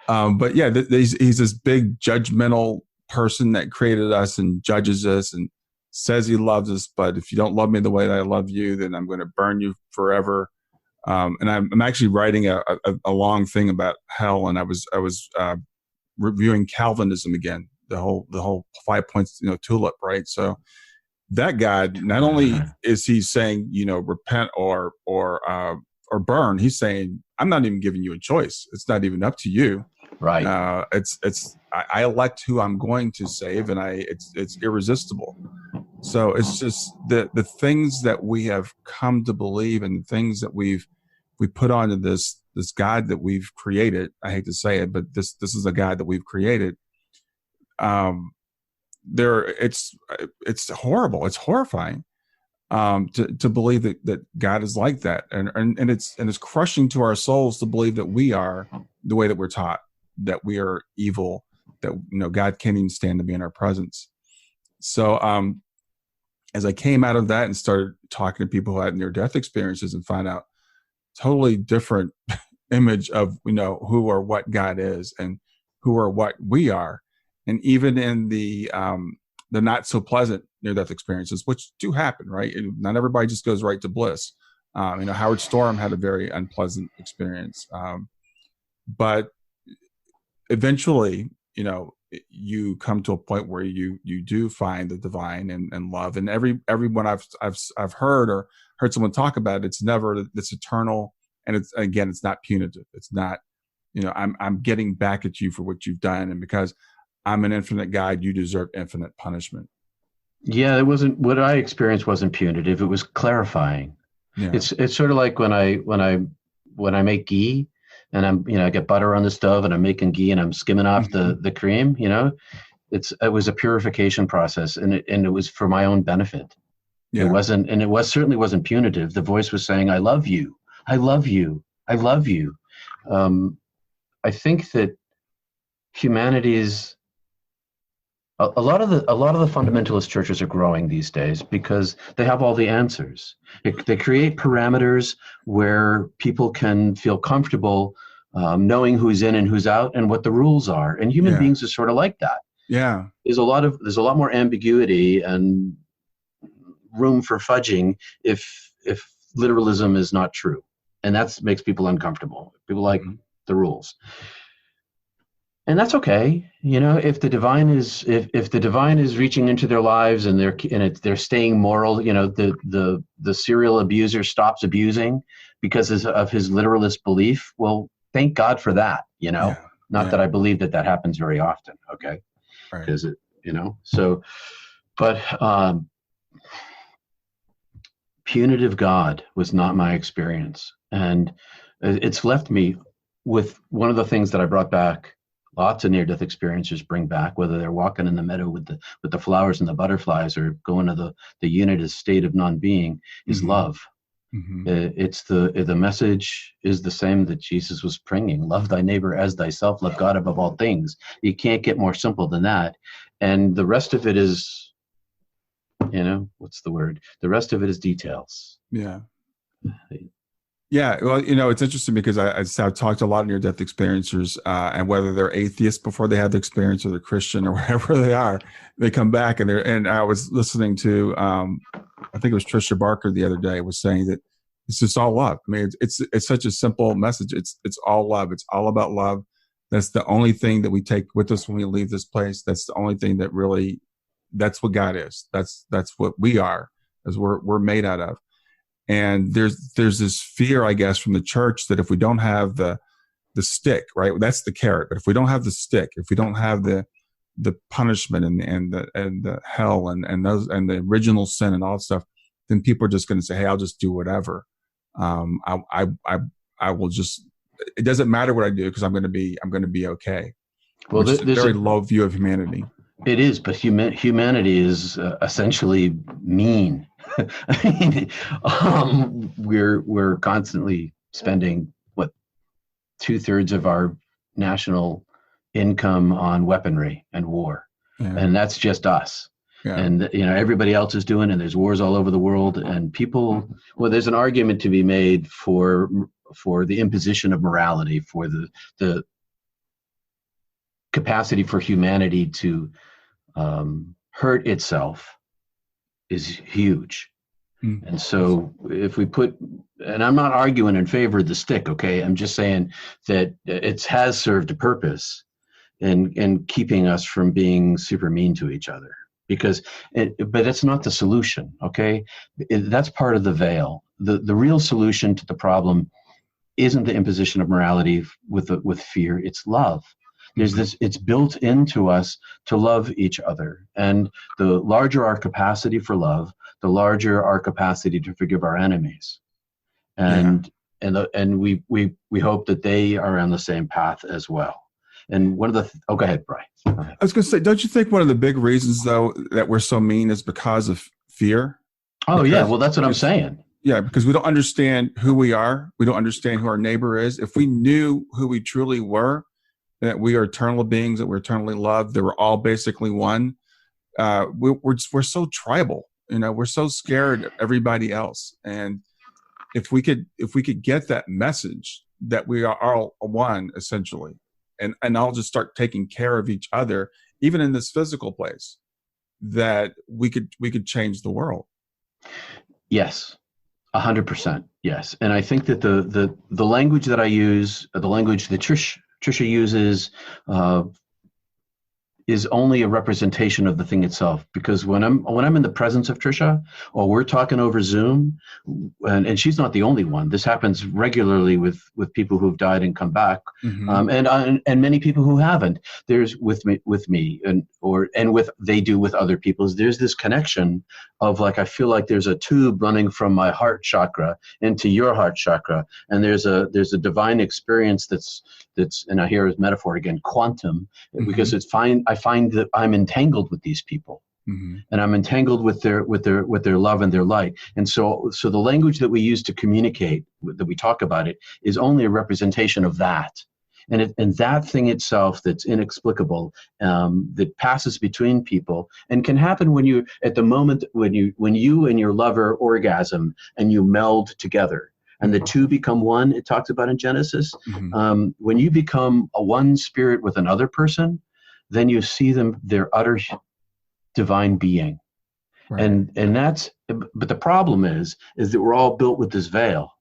But yeah, he's this big judgmental person that created us and judges us and says he loves us. But if you don't love me the way that I love you, then I'm going to burn you forever. And I'm actually writing a long thing about hell, and I was reviewing Calvinism again, the whole 5 points, tulip, right? So that God, not only is he saying, repent or burn, he's saying, I'm not even giving you a choice. It's not even up to you. Right. I elect who I'm going to save, and it's irresistible. So it's just the things that we have come to believe, and the things that we put onto this God that we've created. I hate to say it, but this is a God that we've created. It's horrible. It's horrifying to believe that God is like that, and it's crushing to our souls to believe that we are the way that we're taught, that we are evil, that God can't even stand to be in our presence. So as I came out of that and started talking to people who had near-death experiences and find out totally different image of who or what God is and who or what we are, and even in the not so pleasant near-death experiences, which do happen, right? Not everybody just goes right to bliss. Howard Storm had a very unpleasant experience, but eventually, you come to a point where you do find the divine and love. And everyone I've heard someone talk about it, it's never this eternal, and it's not punitive. It's not, I'm getting back at you for what you've done, and because I'm an infinite God, you deserve infinite punishment. Yeah, it wasn't, what I experienced wasn't punitive. It was clarifying. Yeah. It's sort of like when I make ghee, and I get butter on the stove and I'm making ghee and I'm skimming off the cream, it was a purification process, and it was for my own benefit. Yeah. It certainly wasn't punitive. The voice was saying, I love you. I love you. I love you. I think that humanity's, a lot of the fundamentalist churches are growing these days because they have all the answers. They create parameters where people can feel comfortable knowing who's in and who's out and what the rules are. And human beings are sort of like that. Yeah. There's a lot more ambiguity and room for fudging if literalism is not true. And that makes people uncomfortable. People like the rules. And that's okay, if the divine is reaching into their lives and they're staying moral, the serial abuser stops abusing because of his literalist belief. Well, thank God for that, Not that I believe that happens very often, okay? Because but punitive God was not my experience, and it's left me with one of the things that I brought back. Lots of near-death experiencers bring back, whether they're walking in the meadow with the flowers and the butterflies, or going to the unitist state of non-being, is love. It's the message is the same that Jesus was bringing: love thy neighbor as thyself, love God above all things. You can't get more simple than that. And the rest of it is, what's the word? The rest of it is details. Yeah. Yeah, well, it's interesting because I've talked to a lot of near-death experiencers, and whether they're atheists before they have the experience or they're Christian or wherever they are, they come back and I was listening to, I think it was Trisha Barker the other day was saying that it's just all love. I mean, it's such a simple message. It's all love. It's all about love. That's the only thing that we take with us when we leave this place. That's the only thing that really, that's what God is. That's what we are, as we're made out of. And there's this fear, I guess, from the church that if we don't have the the stick, right? That's the carrot. But if we don't have the stick, if we don't have the punishment and the hell and the original sin and all that stuff, then people are just going to say, hey, I'll just do whatever. I will just, it doesn't matter what I do because I'm going to be okay. Well, there's a very low view of humanity. It is, but humanity is essentially mean. I mean, we're constantly spending 2/3 of our national income on weaponry and war, and that's just us. Yeah. And everybody else is doing, and there's wars all over the world, and people. Well, there's an argument to be made for the imposition of morality, for the capacity for humanity to hurt itself is huge. And so if we and I'm not arguing in favor of the stick, okay? I'm just saying that it has served a purpose in keeping us from being super mean to each other. But it's not the solution, okay? That's part of the veil. The real solution to the problem isn't the imposition of morality with fear, it's love. There's this, it's built into us to love each other. And the larger our capacity for love, the larger our capacity to forgive our enemies. And we hope that they are on the same path as well. And one of the, go ahead, Brian. I was going to say, don't you think one of the big reasons, though, that we're so mean is because of fear? Oh, yeah. Well, that's what I'm saying. Yeah, because we don't understand who we are. We don't understand who our neighbor is. If we knew who we truly were, that we are eternal beings, that we're eternally loved, that we're all basically one, we're so tribal. We're so scared of everybody else. And if we could get that message that we are all one, essentially, and I'll just start taking care of each other, even in this physical place, that we could change the world. Yes, 100%. Yes, and I think that the language that I use, the language that Tricia uses, is only a representation of the thing itself. Because when I'm in the presence of Tricia, or we're talking over Zoom, and she's not the only one. This happens regularly with people who've died and come back, and many people who haven't. There's with me, and they do with other people. There's this connection of I feel like there's a tube running from my heart chakra into your heart chakra, and there's a divine experience that's, and I hear his metaphor again, quantum, because it's fine. I find that I'm entangled with these people, and I'm entangled with their love and their light. And so the language that we use to communicate, that we talk about it, is only a representation of that. And that thing itself that's inexplicable, that passes between people, and can happen when you and your lover orgasm and you meld together. And the two become one, it talks about in Genesis. When you become a one spirit with another person, then you see their utter divine being. Right. And that's, but the problem is that we're all built with this veil.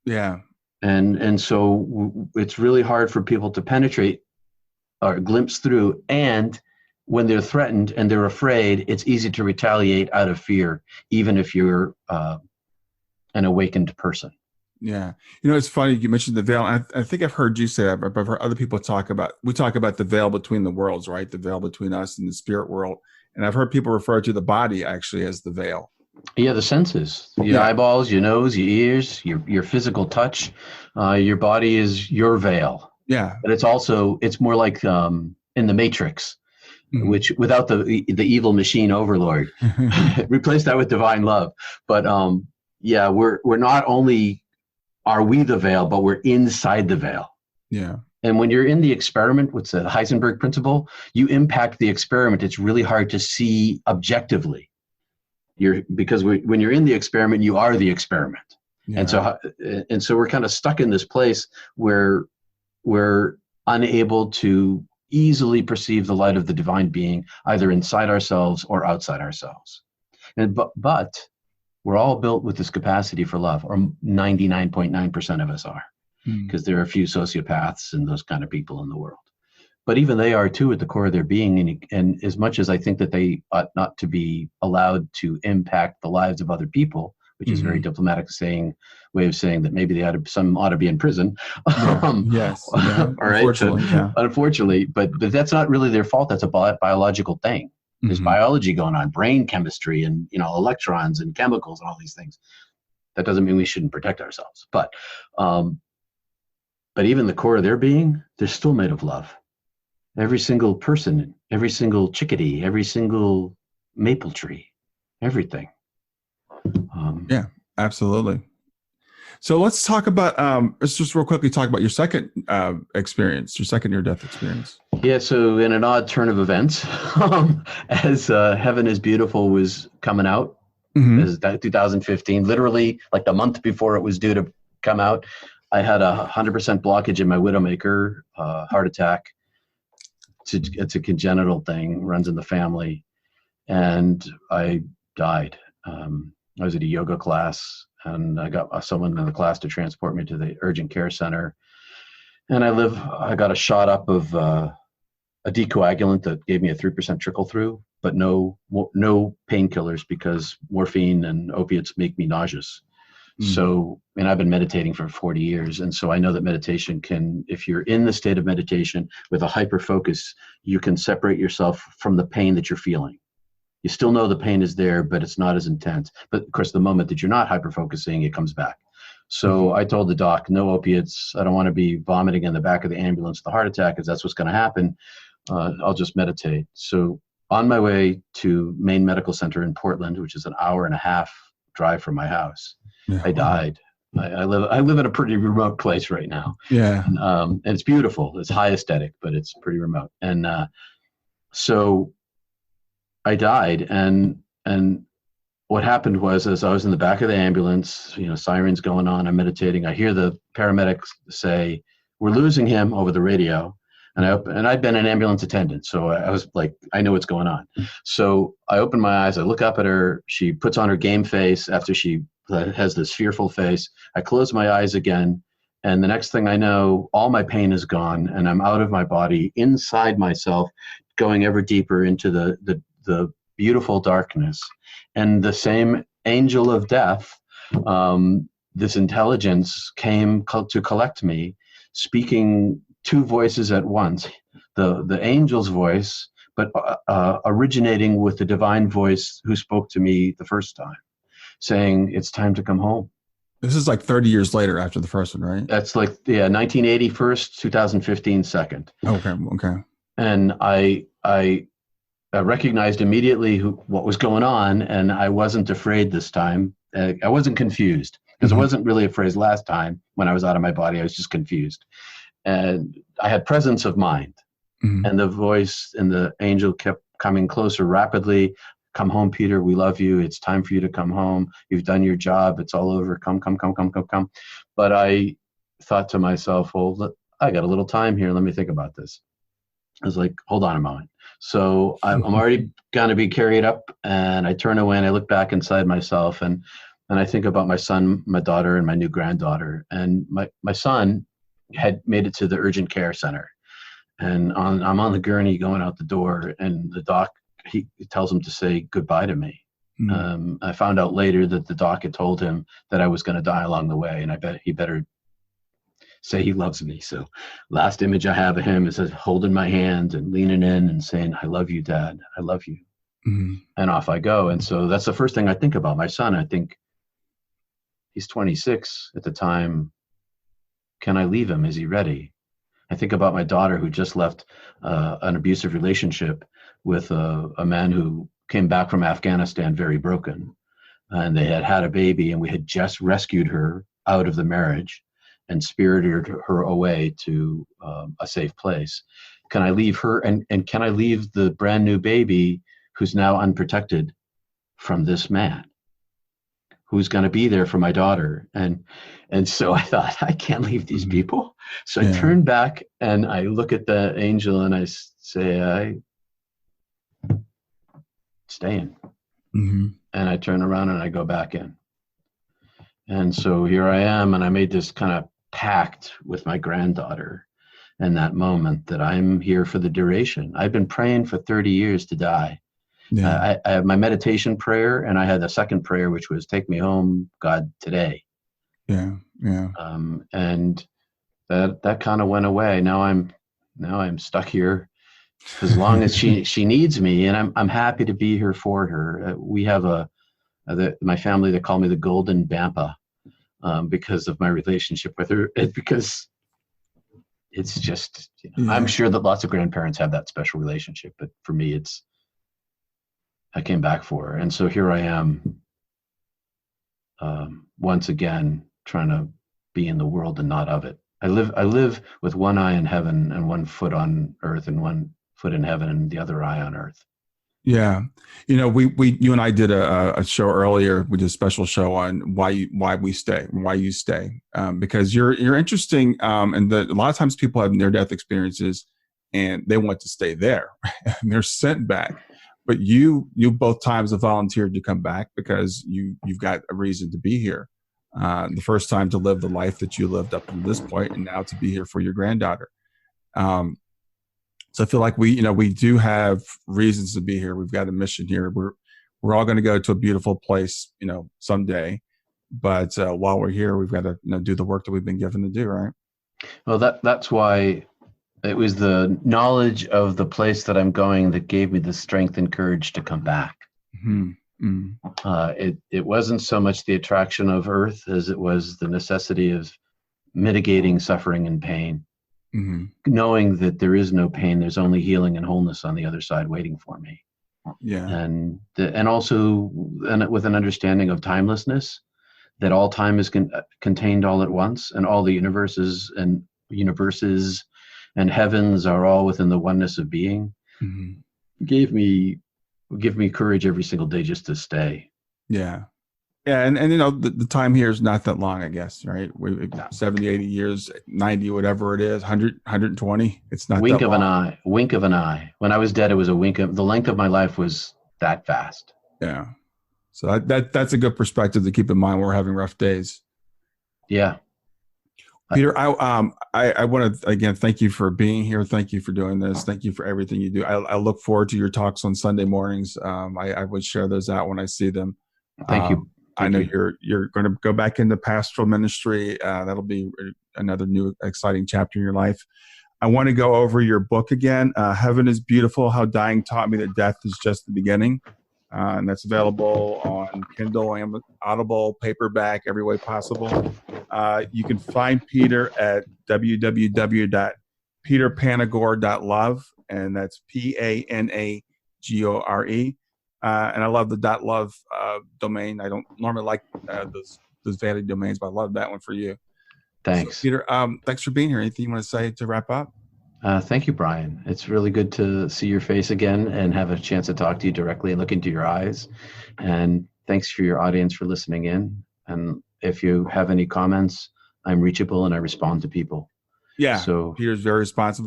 Yeah. And so it's really hard for people to penetrate or glimpse through. And when they're threatened and they're afraid, it's easy to retaliate out of fear, even if you're an awakened person. Yeah. It's funny you mentioned the veil. I think I've heard you say that, but I've heard other people talk about the veil between the worlds, right? The veil between us and the spirit world. And I've heard people refer to the body actually as the veil. Yeah, the senses, your eyeballs, your nose, your ears, your physical touch, your body is your veil. Yeah. But it's more like in the Matrix, which without the evil machine overlord, replace that with divine love. But we're not only are we the veil, but we're inside the veil. Yeah. And when you're in the experiment, what's the Heisenberg principle, you impact the experiment. It's really hard to see objectively. Because when you're in the experiment, you are the experiment. Yeah. And so we're kind of stuck in this place where we're unable to easily perceive the light of the divine being, either inside ourselves or outside ourselves. But we're all built with this capacity for love, or 99.9% of us are, because there are a few sociopaths and those kind of people in the world. But even they are too at the core of their being. And as much as I think that they ought not to be allowed to impact the lives of other people which is very diplomatic way of saying that maybe some ought to be in prison. Yes. Yeah. All right. Unfortunately, Unfortunately, but that's not really their fault. That's a biological thing. There's biology going on, brain chemistry, and electrons and chemicals and all these things. That doesn't mean we shouldn't protect ourselves. But even the core of their being, they're still made of love. Every single person, every single chickadee, every single maple tree, everything. Yeah, absolutely. So let's talk about, let's just real quickly talk about your second experience, your second near-death experience. Yeah, so in an odd turn of events, as Heaven is Beautiful was coming out, as 2015, literally like the month before it was due to come out, I had 100% blockage in my widowmaker, heart attack. It's a congenital thing, runs in the family, and I died. I was at a yoga class, and I got someone in the class to transport me to the urgent care center. And I got a shot up of a decoagulant that gave me a 3% trickle through, but no painkillers, because morphine and opiates make me nauseous. So, and I've been meditating for 40 years. And so I know that meditation if you're in the state of meditation with a hyper focus, you can separate yourself from the pain that you're feeling. You still know the pain is there, but it's not as intense. But of course, the moment that you're not hyper focusing, it comes back. So I told the doc, no opiates. I don't want to be vomiting in the back of the ambulance with a heart attack, because that's what's going to happen. I'll just meditate. So on my way to Maine Medical Center in Portland, which is an hour and a half drive from my house, I died. I live in a pretty remote place right now. Yeah. And it's beautiful. It's high aesthetic, but it's pretty remote. And so I died. And what happened was, as I was in the back of the ambulance, sirens going on, I'm meditating. I hear the paramedics say, "We're losing him," over the radio. And I'd been an ambulance attendant, so I was like, I know what's going on. So I open my eyes, I look up at her, she puts on her game face after she has this fearful face. I close my eyes again, and the next thing I know, all my pain is gone, and I'm out of my body, inside myself, going ever deeper into the beautiful darkness. And the same angel of death, this intelligence, came to collect me, speaking two voices at once, the angel's voice, but originating with the divine voice who spoke to me the first time, saying, "It's time to come home." This is like 30 years later after the first one, right? That's like, 1980 first, 2015 second. Okay. And I recognized immediately what was going on, and I wasn't afraid this time. I wasn't confused, because I wasn't really afraid last time when I was out of my body. I was just confused. And I had presence of mind, and the voice and the angel kept coming closer rapidly. "Come home, Peter. We love you. It's time for you to come home. You've done your job. It's all over. Come. But I thought to myself, well, I got a little time here. Let me think about this. I was like, hold on a moment. So I'm already going to be carried up, and I turn away and I look back inside myself, and I think about my son, my daughter, and my new granddaughter. And my son had made it to the urgent care center, and I'm on the gurney going out the door, and the doc, he tells him to say goodbye to me. I found out later that the doc had told him that I was going to die along the way, and I bet he better say he loves me. So last image I have of him is holding my hand and leaning in and saying, "I love you, Dad. I love you." And off I go. And so that's the first thing I think about my son. I think he's 26 at the time. Can I leave him? Is he ready? I think about my daughter, who just left an abusive relationship with a man who came back from Afghanistan very broken. And they had a baby, and we had just rescued her out of the marriage and spirited her away to a safe place. Can I leave her? And can I leave the brand new baby who's now unprotected from this man, who's going to be there for my daughter? And so I thought, I can't leave these people. So I turn back and I look at the angel and I say, "I stay in." And I turn around and I go back in. And so here I am, and I made this kind of pact with my granddaughter in that moment that I'm here for the duration. I've been praying for 30 years to die. I have my meditation prayer, and I had a second prayer, which was "Take me home, God, today." Yeah. And that kind of went away. Now I'm stuck here as long as she needs me, and I'm happy to be here for her. We have my family, they call me the Golden Bampa, because of my relationship with her. Because it's just, I'm sure that lots of grandparents have that special relationship, but for me, I came back for her, and so here I am, once again trying to be in the world and not of it. I live with one eye in heaven and one foot on earth, and one foot in heaven and the other eye on earth. Yeah. You and I did a show earlier. We did a special show on why we stay, why you stay, because you're interesting. And a lot of times people have near-death experiences and they want to stay there and they're sent back. But you both times have volunteered to come back because you've got a reason to be here. The first time to live the life that you lived up to this point, and now to be here for your granddaughter. So I feel like we do have reasons to be here. We've got a mission here. We're all going to go to a beautiful place, someday. But while we're here, we've got to do the work that we've been given to do, right? Well, that's why it was the knowledge of the place that I'm going that gave me the strength and courage to come back. It wasn't so much the attraction of earth as it was the necessity of mitigating suffering and pain. Knowing that there is no pain, there's only healing and wholeness on the other side waiting for me. Yeah. And also with an understanding of timelessness, that all time is contained all at once, and all the universes and heavens are all within the oneness of being. Give me courage every single day just to stay. Yeah. And the time here is not that long, I guess, right? 70, 80 years, 90, whatever it is, 100, 120. It's not wink that of long. an eye. Wink of an eye. When I was dead, it was a wink of the length of my life was that fast. Yeah. So that's a good perspective to keep in mind when we're having rough days. Yeah. Peter, I want to again thank you for being here. Thank you for doing this. Thank you for everything you do. I look forward to your talks on Sunday mornings. I would share those out when I see them. Thank you. I know you're going to go back into pastoral ministry. That'll be another new exciting chapter in your life. I want to go over your book again. Heaven is Beautiful: How Dying Taught Me That Death Is Just the Beginning. And that's available on Kindle, Audible, paperback, every way possible. You can find Peter at www.peterpanagore.love, and that's Panagore. And I love the .love domain. I don't normally like those vanity domains, but I love that one for you. Thanks. So, Peter, thanks for being here. Anything you want to say to wrap up? Thank you, Brian. It's really good to see your face again and have a chance to talk to you directly and look into your eyes. And thanks for your audience for listening in. And if you have any comments, I'm reachable and I respond to people. Yeah. So Peter's very responsive.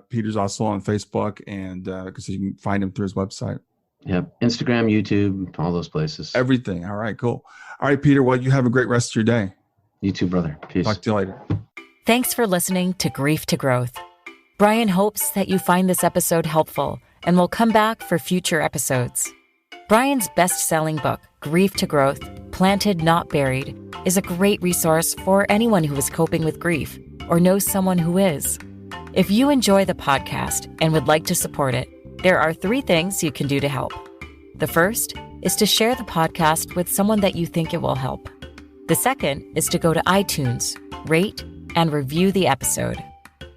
Peter's also on Facebook, and because you can find him through his website. Yep. Instagram, YouTube, all those places. Everything. All right, cool. All right, Peter, well, you have a great rest of your day. You too, brother. Peace. Talk to you later. Thanks for listening to Grief to Growth. Brian hopes that you find this episode helpful and will come back for future episodes. Brian's best-selling book, Grief to Growth, Planted Not Buried, is a great resource for anyone who is coping with grief or knows someone who is. If you enjoy the podcast and would like to support it, there are 3 things you can do to help. The first is to share the podcast with someone that you think it will help. The second is to go to iTunes, rate, and review the episode.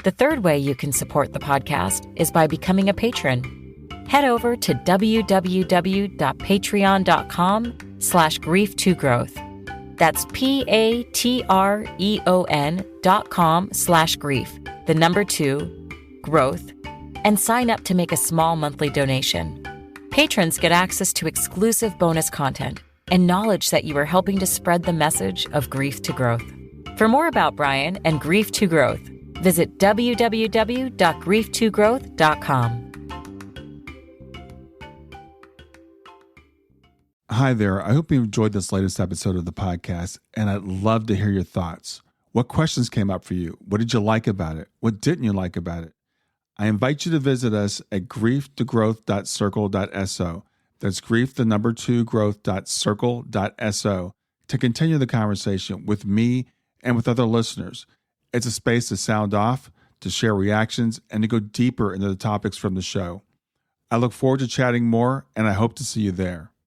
The third way you can support the podcast is by becoming a patron. Head over to www.patreon.com/grief2growth. That's patreon.com/grief, the number 2, growth, and sign up to make a small monthly donation. Patrons get access to exclusive bonus content and knowledge that you are helping to spread the message of grief to growth. For more about Brian and Grief to Growth, visit www.grief2growth.com. Hi there. I hope you enjoyed this latest episode of the podcast, and I'd love to hear your thoughts. What questions came up for you? What did you like about it? What didn't you like about it? I invite you to visit us at grieftogrowth.circle.so. That's grief2growth.circle.so to continue the conversation with me and with other listeners. It's a space to sound off, to share reactions, and to go deeper into the topics from the show. I look forward to chatting more, and I hope to see you there.